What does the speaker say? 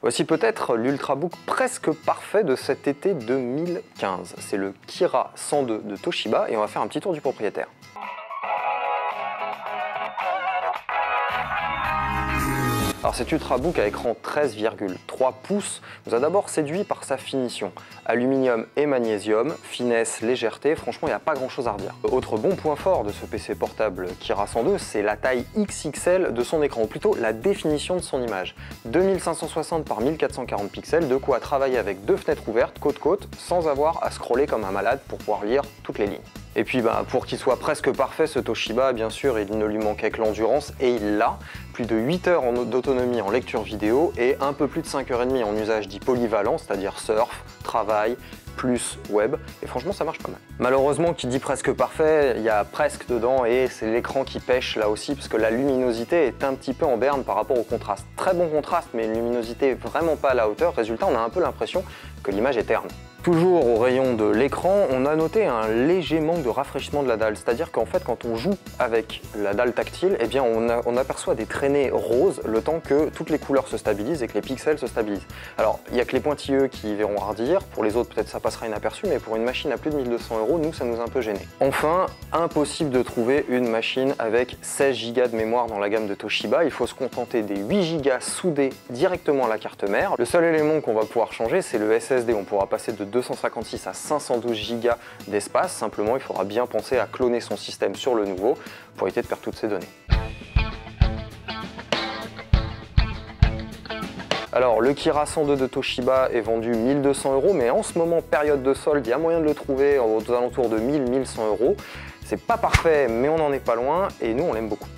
Voici peut-être l'ultrabook presque parfait de cet été 2015. C'est le Kira 102 de Toshiba et on va faire un petit tour du propriétaire. Alors cet ultrabook à écran 13,3 pouces nous a d'abord séduit par sa finition. Aluminium et magnésium, finesse, légèreté, franchement il n'y a pas grand chose à redire. Autre bon point fort de ce PC portable Kira 102, c'est la taille XXL de son écran, ou plutôt la définition de son image. 2560 par 1440 pixels, de quoi travailler avec deux fenêtres ouvertes côte-côte sans avoir à scroller comme un malade pour pouvoir lire toutes les lignes. Et puis pour qu'il soit presque parfait, ce Toshiba, bien sûr, il ne lui manquait que l'endurance, et il l'a. Plus de 8 heures d'autonomie en lecture vidéo et un peu plus de 5h30 en usage dit polyvalent, c'est-à-dire surf, travail, plus web, et franchement ça marche pas mal. Malheureusement, qui dit presque parfait, il y a presque dedans, et c'est l'écran qui pêche là aussi, parce que la luminosité est un petit peu en berne par rapport au contraste. Très bon contraste, mais une luminosité vraiment pas à la hauteur. Résultat, on a un peu l'impression que l'image est terne. Toujours au rayon de l'écran, on a noté un léger manque de rafraîchissement de la dalle, c'est-à-dire qu'en fait quand on joue avec la dalle tactile, eh bien on aperçoit des traînées roses le temps que toutes les couleurs se stabilisent et que les pixels se stabilisent. Alors il n'y a que les pointilleux qui verront hardir, pour les autres peut-être ça passera inaperçu, mais pour une machine à plus de 1200 €, nous ça nous a un peu gêné. Enfin, impossible de trouver une machine avec 16 Go de mémoire dans la gamme de Toshiba, il faut se contenter des 8 Go soudés directement à la carte mère. Le seul élément qu'on va pouvoir changer, c'est le SSD, on pourra passer de 256 à 512 Go d'espace. Simplement, il faudra bien penser à cloner son système sur le nouveau pour éviter de perdre toutes ces données. Alors, le Kira 102 de Toshiba est vendu 1200 €, mais en ce moment, période de solde, il y a moyen de le trouver aux alentours de 1000-1100 €. C'est pas parfait, mais on n'en est pas loin et nous, on l'aime beaucoup.